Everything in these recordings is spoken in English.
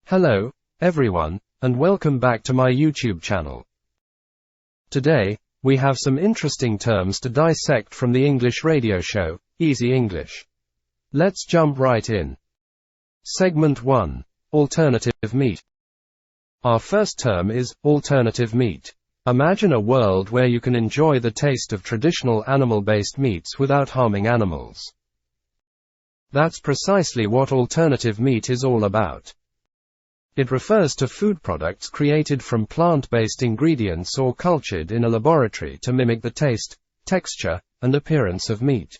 Hello, everyone, and welcome back to my YouTube channel. Today, we have some interesting terms to dissect from the English radio show, Easy English. Let's jump right in. Segment 1. Alternative meat. Our first term is alternative meat. Imagine a world where you can enjoy the taste of traditional animal-based meats without harming animals. That's precisely what alternative meat is all about. It refers to food products created from plant-based ingredients or cultured in a laboratory to mimic the taste, texture, and appearance of meat.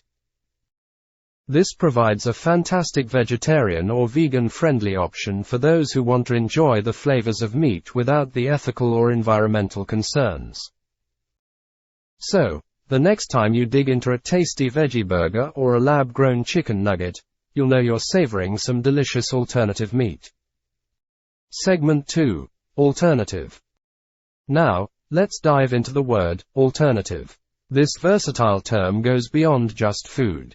This provides a fantastic vegetarian or vegan-friendly option for those who want to enjoy the flavors of meat without the ethical or environmental concerns. So, the next time you dig into a tasty veggie burger or a lab-grown chicken nugget, you'll know you're savoring some delicious alternative meat. Segment 2. Alternative. Now, let's dive into the word alternative. This versatile term goes beyond just food.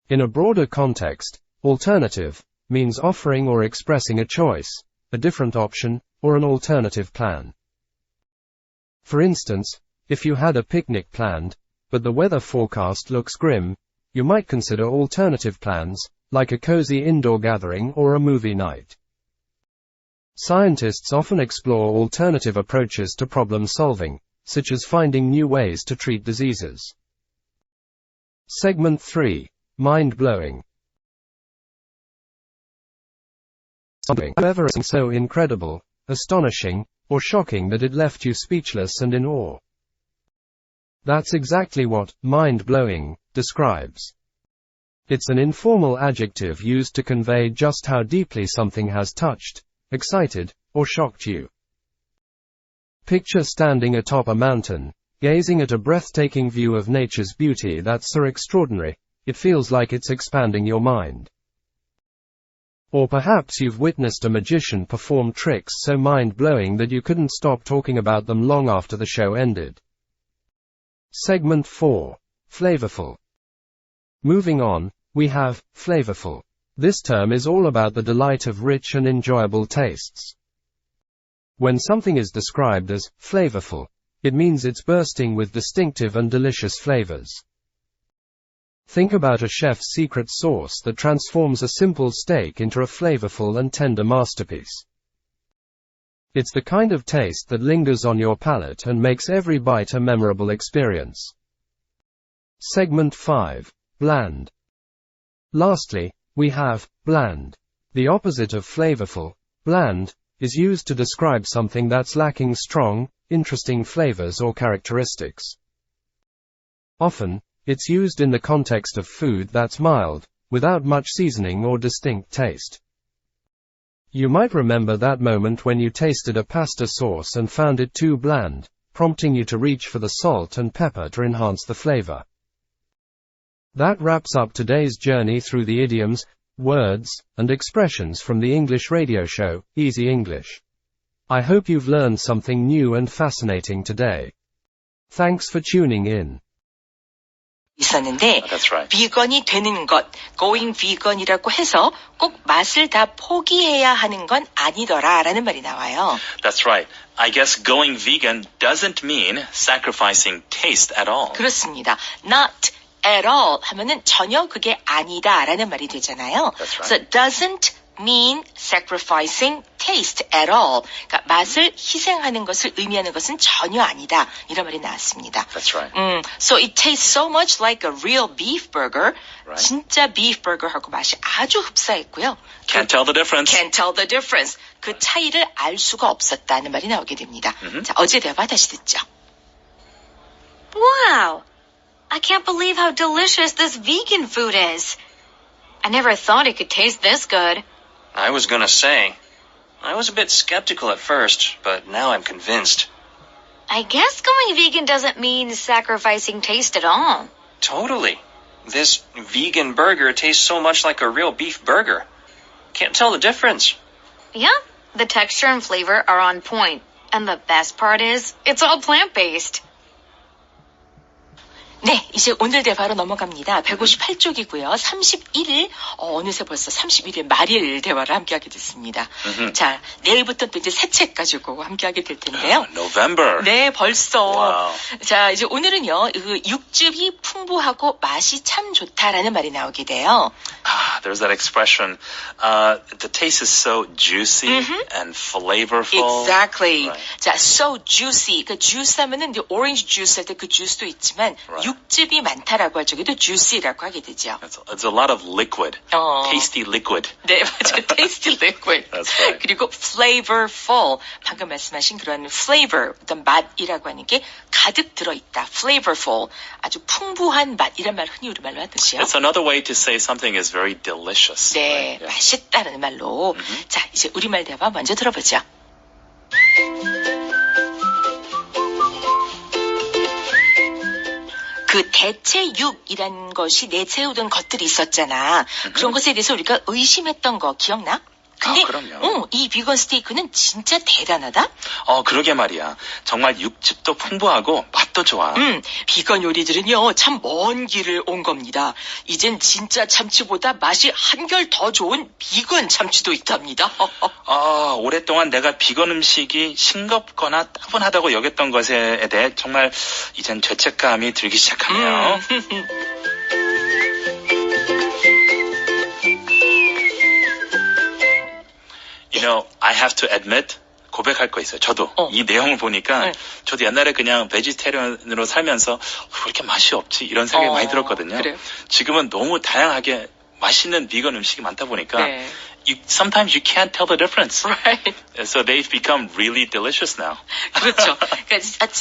In a broader context, alternative means offering or expressing a choice, a different option, or an alternative plan. For instance, if you had a picnic planned, but the weather forecast looks grim, you might consider alternative plans, like a cozy indoor gathering or a movie night. Scientists often explore alternative approaches to problem solving, such as finding new ways to treat diseases. Segment 3. Mind-blowing. Ever so incredible, astonishing, or shocking that it left you speechless and in awe. That's exactly what mind-blowing describes. It's an informal adjective used to convey just how deeply something has touched, excited, or shocked you. Picture standing atop a mountain, gazing at a breathtaking view of nature's beauty that's so extraordinary, it feels like it's expanding your mind. Or perhaps you've witnessed a magician perform tricks so mind-blowing that you couldn't stop talking about them long after the show ended. Segment 4. Flavorful. Moving on, we have flavorful. This term is all about the delight of rich and enjoyable tastes. When something is described as flavorful, it means it's bursting with distinctive and delicious flavors. Think about a chef's secret sauce that transforms a simple steak into a flavorful and tender masterpiece. It's the kind of taste that lingers on your palate and makes every bite a memorable experience. Segment 5. Bland. Lastly, we have bland. The opposite of flavorful, bland, is used to describe something that's lacking strong, interesting flavors or characteristics. Often, it's used in the context of food that's mild, without much seasoning or distinct taste. You might remember that moment when you tasted a pasta sauce and found it too bland, prompting you to reach for the salt and pepper to enhance the flavor. That wraps up today's journey through the idioms, words, and expressions from the English radio show, Easy English. I hope you've learned something new and fascinating today. Thanks for tuning in. 있었는데 비건이 되는 것, going vegan이라고 해서 꼭 맛을 다 포기해야 하는 건 아니더라라는 말이 나와요. That's right. I guess going vegan doesn't mean sacrificing taste at all. 그렇습니다. Not at all 하면은 전혀 그게 아니다라는 말이 되잖아요. That's right. So it doesn't mean sacrificing taste at all. 그러니까 맛을 희생하는 것을 의미하는 것은 전혀 아니다. 이런 말이 나왔습니다. That's right. So it tastes so much like a real beef burger. Right. 진짜 beef burger하고 맛이 아주 흡사했고요. Can't tell the difference. Can't tell the difference. 그 차이를 알 수가 없었다는 말이 나오게 됩니다. 자, 어제 대화 다시 듣죠. Wow! I can't believe how delicious this vegan food is. I never thought it could taste this good. I was gonna say, I was a bit skeptical at first, but now I'm convinced. I guess going vegan doesn't mean sacrificing taste at all. Totally. This vegan burger tastes so much like a real beef burger. Can't tell the difference. Yeah, the texture and flavor are on point. And the best part is, it's all plant-based. 네, 이제 오늘 대화로 넘어갑니다. 158쪽이고요. 31일, 어느새 벌써 31일 말일 대화를 함께하게 됐습니다. 자, 내일부터 또 이제 새 책 가지고 함께하게 될 텐데요. November. 네, 벌써. Wow. 자, 이제 오늘은요, 그 육즙이 풍부하고 맛이 참 좋다라는 말이 나오게 돼요. There's that expression, the taste is so juicy and flavorful. Exactly. Right. 자, so juicy. 그 juice 하면은 이제 orange juice 할 때 그 juice도 있지만 Right. 육즙이 많다라고 할 적에도 juicy라고 하게 되죠. It's a lot of liquid. Tasty liquid. 네, 맞아요. tasty liquid. That's right. 그리고 flavorful. 방금 말씀하신 그런 flavor, 어떤 맛이라고 하는 게 가득 들어있다. flavorful. 아주 풍부한 맛. 이런 말 흔히 우리말로 하듯이요. It's another way to say something is very delicious. 네, Right? Yeah. 맛있다는 말로. 자, 이제 우리말 대화 먼저 들어보죠. 그 대체육이란 것이 내세우던 것들이 있었잖아. 그런 것에 대해서 우리가 의심했던 거 기억나? 근데 그럼요. 이 비건 스테이크는 진짜 대단하다? 그러게 말이야. 정말 육즙도 풍부하고 맛도 좋아. 비건 요리들은요, 참 먼 길을 온 겁니다. 이젠 진짜 참치보다 맛이 한결 더 좋은 비건 참치도 있답니다. 오랫동안 내가 비건 음식이 싱겁거나 따분하다고 여겼던 것에 대해 정말 이젠 죄책감이 들기 시작하네요. You know, I have to admit, 고백할 거 있어요. 저도 이 내용을 보니까 저도 옛날에 그냥 베지테리언으로 살면서 왜 이렇게 맛이 없지? 이런 생각이 많이 들었거든요. 그래요? 지금은 너무 다양하게 맛있는 비건 음식이 많다 보니까 네. sometimes you can't tell the difference. Right. So they've become really delicious now. 그렇죠.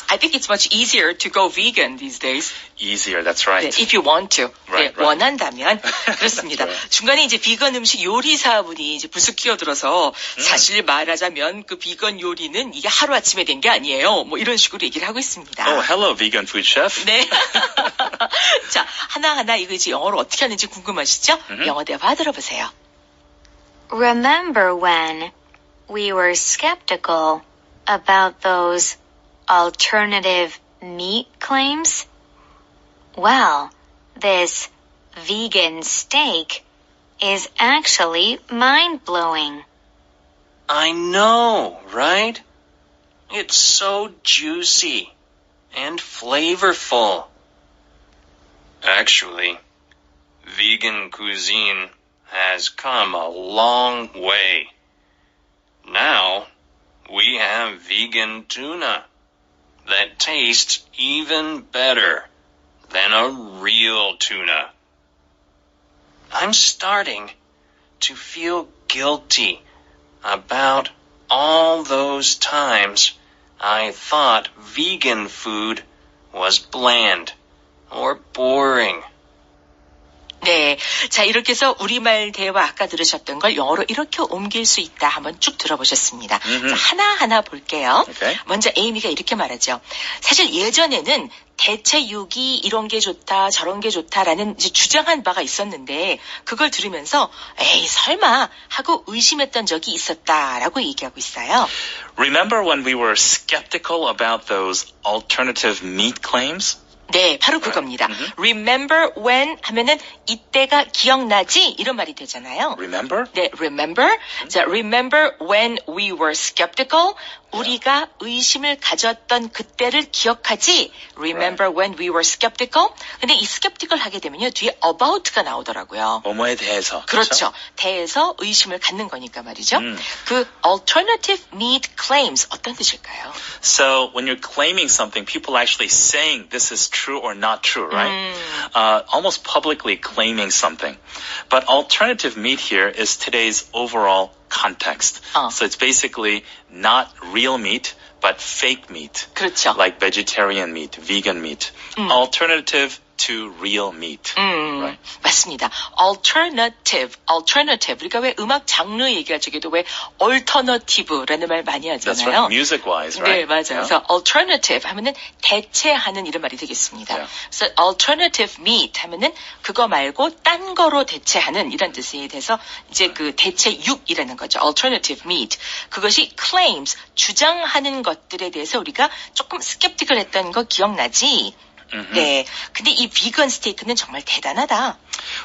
I think it's much easier to go vegan these days. Easier, that's right. 네, if you want to. Right, 네, right. 원한다면. 그렇습니다. That's right. 중간에 이제 비건 음식 요리사분이 이제 불쑥 끼어들어서 사실 말하자면 그 비건 요리는 이게 하루아침에 된 게 아니에요. 뭐 이런 식으로 얘기를 하고 있습니다. Oh, hello, vegan food chef. 네. 자, 하나하나 이거 이제 영어로 어떻게 하는지 궁금하시죠? 영어 대화 들어보세요. Remember when we were skeptical about those alternative meat claims? Well, this vegan steak is actually mind-blowing. I know, right? It's so juicy and flavorful. Actually, vegan cuisine has come a long way. Now, we have vegan tuna that tastes even better than a real tuna. I'm starting to feel guilty about all those times I thought vegan food was bland or boring. 네. 자, 이렇게 해서 우리말 대화 아까 들으셨던 걸 영어로 이렇게 옮길 수 있다. 한번 쭉 들어보셨습니다. 자, 하나하나 볼게요. Okay. 먼저 에이미가 이렇게 말하죠. 사실 예전에는 대체육이 이런 게 좋다, 저런 게 좋다라는 이제 주장한 바가 있었는데 그걸 들으면서 에이, 설마 하고 의심했던 적이 있었다라고 얘기하고 있어요. Remember when we were skeptical about those alternative meat claims? 네, 바로 그겁니다. Remember when 하면은 이때가 기억나지? 이런 말이 되잖아요. Remember? 네, remember. 자, remember when we were skeptical. 우리가 의심을 가졌던 그때를 기억하지? Remember when we were skeptical. 근데 이 skeptical 하게 되면요, 뒤에 about가 나오더라고요. 뭐뭐에 대해서. 그렇죠. 대해서 의심을 갖는 거니까 말이죠. 그 alternative meat claims 어떤 뜻일까요? So when you're claiming something, people actually saying this is true or not true, right? Almost publicly claiming something. But alternative meat here is today's overall context. So it's basically not real meat, but fake meat. 그렇죠. Like vegetarian meat, vegan meat. Alternative to real meat. Right? 맞습니다. alternative. 그러니까 왜 음악 장르 얘기할 적에도 왜 alternative라는 말 많이 That's 하잖아요. right. Music-wise, 네, right? 맞아요. Yeah. 그래서 alternative 하면은 대체하는 이런 말이 되겠습니다. Yeah. 그래서 alternative meat 하면은 그거 말고 딴 거로 대체하는 이런 뜻이 돼서 이제 그 대체육이라는 거죠. alternative meat. 그것이 claims, 주장하는 것들에 대해서 우리가 조금 skeptical 했던 거 기억나지? 네. 근데 이 비건 스테이크는 정말 대단하다.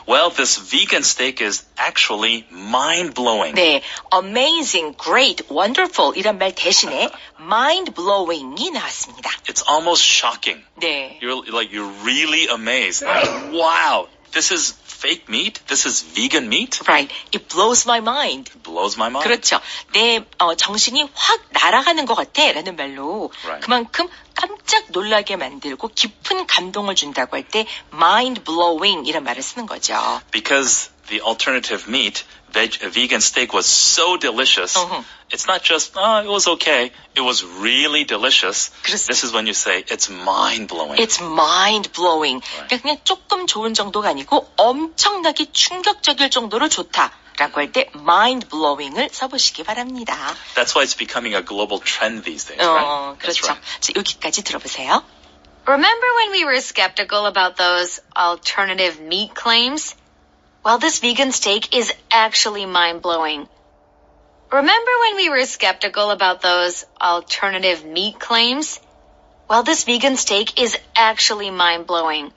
Well, this vegan steak is actually mind-blowing. 네. amazing, great, wonderful 이란 말 대신에 mind-blowing이 나왔습니다. It's almost shocking. 네. You're really amazed. Like, wow, this is fake meat? This is vegan meat? Right. It blows my mind. It blows my mind. 그렇죠. 내 정신이 확 날아가는 것 같아 라는 말로 Right. 그만큼 깜짝 놀라게 만들고 깊은 감동을 준다고 할 때 mind-blowing 이란 말을 쓰는 거죠. Because the alternative meat, vegan steak was so delicious, it's not just, it was okay. It was really delicious. 그렇습니다. This is when you say it's mind-blowing. It's mind-blowing. 그러니까 그냥 조금 좋은 정도가 아니고 엄청나게 충격적일 정도로 좋다라고 할 때 mind-blowing을 써보시기 바랍니다. That's why it's becoming a global trend these days, right? That's 그렇죠. right. 자, 여기까지 들어보세요. Remember when we were skeptical about those alternative meat claims? Well, this vegan steak is actually mind-blowing. Remember when we were skeptical about those alternative meat claims? Well, this vegan steak is actually mind-blowing.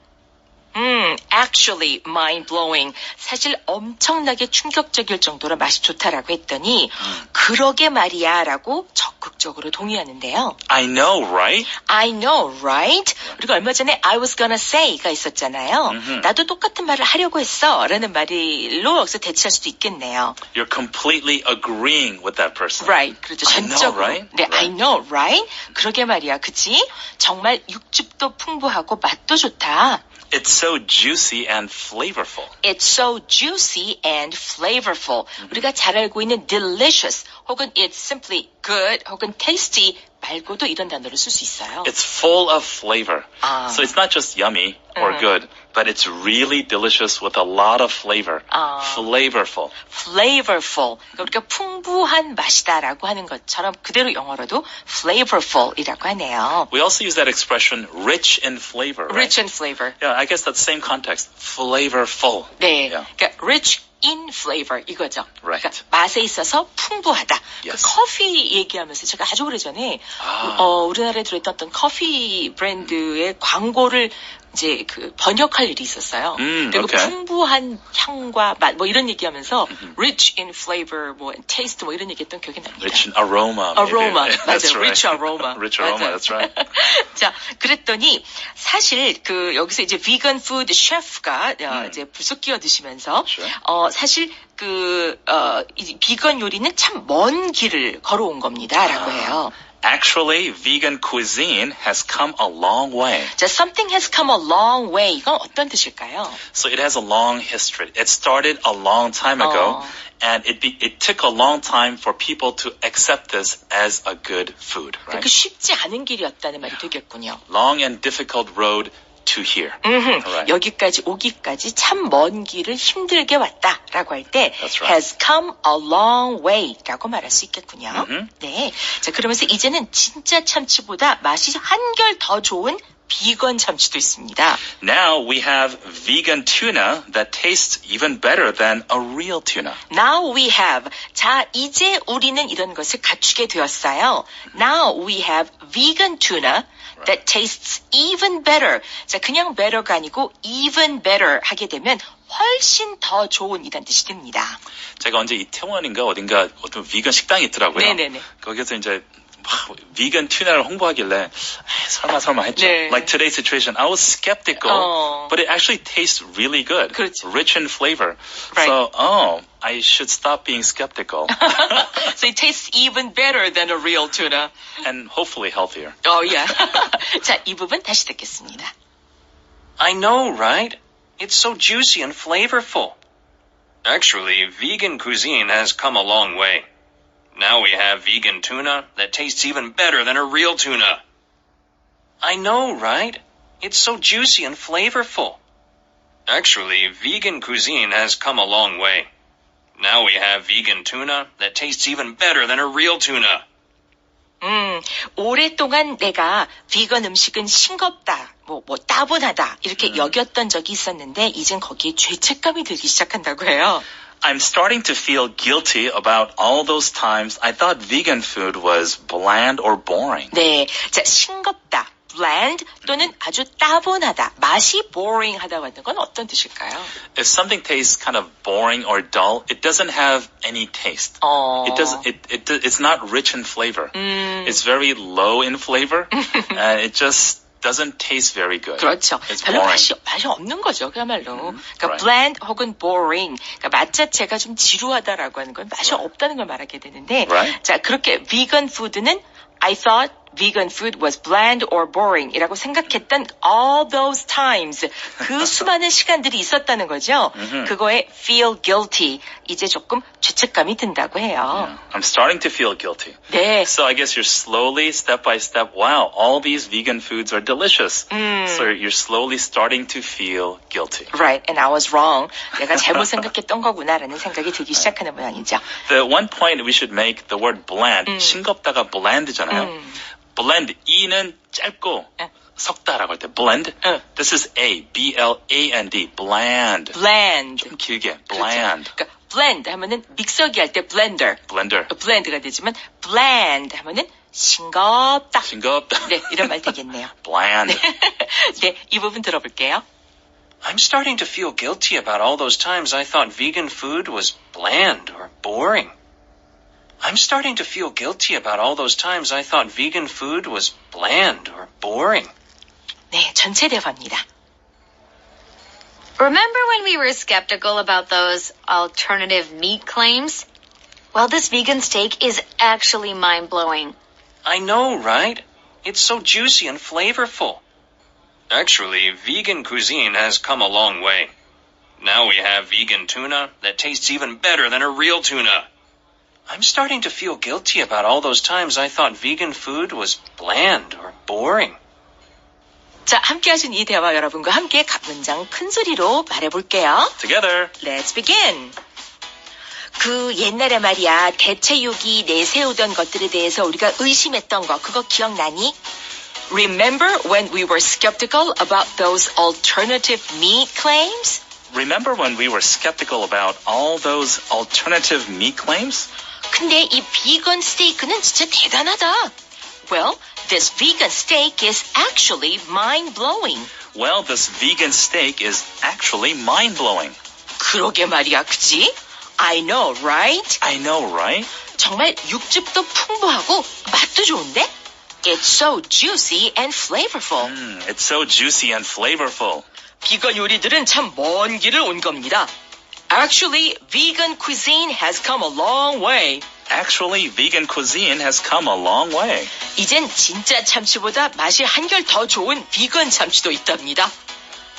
Actually mind-blowing. 사실 엄청나게 충격적일 정도로 맛이 좋다라고 했더니 그러게 말이야 라고 적극적으로 동의하는데요. I know, right? I know, right? 우리가 얼마 전에 I was gonna say가 있었잖아요. 나도 똑같은 말을 하려고 했어 라는 말로 여기서 대체할 수도 있겠네요. You're completely agreeing with that person. Right. 그렇죠. I know, 전적으로. right? 네, Right. I know, right? 그러게 말이야. 그치? 정말 육즙도 풍부하고 맛도 좋다. It's so juicy and flavorful. It's so juicy and flavorful. 우리가 잘 알고 있는 delicious 혹은 it's simply good 혹은 tasty 말고도 이런 단어를 쓸 수 있어요. It's full of flavor. So it's not just yummy or good, but it's really delicious with a lot of flavor. Flavorful. flavorful. 그러니까 우리가 풍부한 맛이다라고 하는 것처럼 그대로 영어로도 flavorful이라고 하네요. We also use that expression rich in flavor, right? rich in flavor. Yeah, I guess that's same context. Flavorful. 네. Yeah. 그러니까 rich in flavor 이거죠. Right. 그러니까 맛에 있어서 풍부하다. Yes. 그 커피 얘기하면서 제가 아주 오래전에 우리나라에 들어있던 어떤 커피 브랜드의 광고를 이제 그 번역할 일이 있었어요. 그리고 okay. 풍부한 향과 맛 뭐 이런 얘기하면서 rich in flavor, 뭐 taste 뭐 이런 얘기했던 기억이 납니다. Rich in aroma. maybe. aroma That's 맞아요. right. rich aroma. Rich aroma, 맞아요. that's right. 자, 그랬더니 사실 그 여기서 이제 vegan food chef가 이제 불쑥 끼어드시면서 Sure. 사실 이 비건 요리는 참 먼 길을 걸어온 겁니다라고 해요. Actually, vegan cuisine has come a long way. 자, something has come a long way. 이건 어떤 뜻일까요? So it has a long history. It started a long time ago, and it took a long time for people to accept this as a good food, right? 그 쉽지 않은 길이었다는 말이 되겠군요. Long and difficult road to here. Right. 여기까지 오기까지 참 먼 길을 힘들게 왔다라고 할 때 That's right. has come a long way라고 말할 수 있겠군요. 네. 자, 그러면서 이제는 진짜 참치보다 맛이 한결 더 좋은 비건 참치도 있습니다. Now we have vegan tuna that tastes even better than a real tuna. Now we have. 자, 이제 우리는 이런 것을 갖추게 되었어요. Now we have vegan tuna that tastes even better. 자, 그냥 better가 아니고 even better 하게 되면 훨씬 더 좋은 이란 뜻이 됩니다. 제가 언제 이태원인가 어딘가 어떤 비건 식당이 있더라고요. 네네네. 거기서 이제 비건 튜나를 홍보하길래 설마 했죠. 네. Like today's situation, I was skeptical, but it actually tastes really good. 그렇죠. Rich in flavor. Right. So, I should stop being skeptical. So it tastes even better than a real tuna. And hopefully healthier. yeah. 자, 이 부분 다시 듣겠습니다. I know, right? It's so juicy and flavorful. Actually, vegan cuisine has come a long way. Now we have vegan tuna that tastes even better than a real tuna. I know, right? It's so juicy and flavorful. Actually, vegan cuisine has come a long way. Now we have vegan tuna that tastes even better than a real tuna. 오랫동안 내가 비건 음식은 싱겁다, 뭐 따분하다 이렇게 여겼던 적이 있었는데 이젠 거기에 죄책감이 들기 시작한다고 해요. I'm starting to feel guilty about all those times I thought vegan food was bland or boring. 네, 자, 싱겁다, bland 또는 아주 따분하다, 맛이 boring하다고 하는 건 어떤 뜻일까요? If something tastes kind of boring or dull, it doesn't have any taste. It doesn't. It's not rich in flavor. It's very low in flavor, and it just doesn't taste very good. 그렇죠. It's 별로 boring. 맛이 없는 거죠, 그야말로. 그러니까 right. bland 혹은 boring, 그러니까 맛 자체가 좀 지루하다라고 하는 건 맛이 없다는 걸 말하게 되는데, Right. 자 그렇게 vegan food는 I thought vegan food was bland or boring 이라고 생각했던 all those times 그 수많은 시간들이 있었다는 거죠. 그거에 feel guilty 이제 조금 죄책감이 든다고 해요. I'm starting to feel guilty. 네. So I guess you're slowly, step by step, wow, all these vegan foods are delicious. So you're slowly starting to feel guilty. Right, and I was wrong. 내가 잘못 생각했던 거구나라는 생각이 들기 시작하는 모양이죠. The one point we should make, the word bland, 싱겁다가 bland잖아요. blend, E는 짧고 섞다라고 할 때 blend. This is A, B-L-A-N-D, bland. bland. 좀 길게, bland. 그러니까 blend 하면은 믹서기 할 때 blender. blend가 되지만 bland 하면은 싱겁다. 싱겁다. 네, 이런 말 되겠네요. bland. 네, 이 부분 들어볼게요. I'm starting to feel guilty about all those times I thought vegan food was bland or boring. I'm starting to feel guilty about all those times I thought vegan food was bland or boring. 네, 전체 대화입니다. Remember when we were skeptical about those alternative meat claims? Well, this vegan steak is actually mind-blowing. I know, right? It's so juicy and flavorful. Actually, vegan cuisine has come a long way. Now we have vegan tuna that tastes even better than a real tuna. I'm starting to feel guilty about all those times I thought vegan food was bland or boring. 자, 함께 하신 이 대화 여러분과 함께 각 문장 큰 소리로 말해볼게요. Together. Let's begin. 그 옛날에 말이야 대체육이 내세우던 것들에 대해서 우리가 의심했던 거 그거 기억나니? Remember when we were skeptical about those alternative meat claims? Remember when we were skeptical about all those alternative meat claims? 근데 이 비건 스테이크는 진짜 대단하다. Well, this vegan steak is actually mind-blowing. Well, this vegan steak is actually mind-blowing. 그러게 말이야, 그치? I know, right? I know, right? 정말 육즙도 풍부하고 맛도 좋은데? It's so juicy and flavorful. It's so juicy and flavorful. 비건 요리들은 참 먼 길을 온 겁니다. Actually, vegan cuisine has come a long way. Actually, vegan cuisine has come a long way. 이젠 진짜 참치보다 맛이 한결 더 좋은 비건 참치도 있답니다.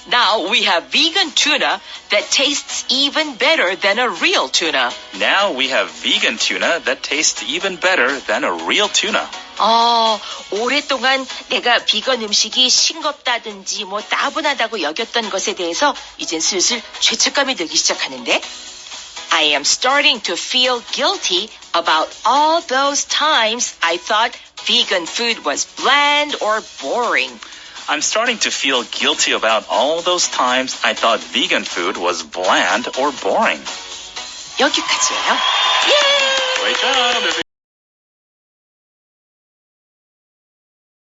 Now we have vegan tuna that tastes even better than a real tuna. Now we have vegan tuna that tastes even better than a real tuna. 오랫동안 내가 비건 음식이 싱겁다든지 뭐 따분하다고 여겼던 것에 대해서 이젠 슬슬 죄책감이 들기 시작하는데 I am starting to feel guilty about all those times I thought vegan food was bland or boring. I'm starting to feel guilty about all those times I thought vegan food was bland or boring. 여기까지예요. Great job, everyone.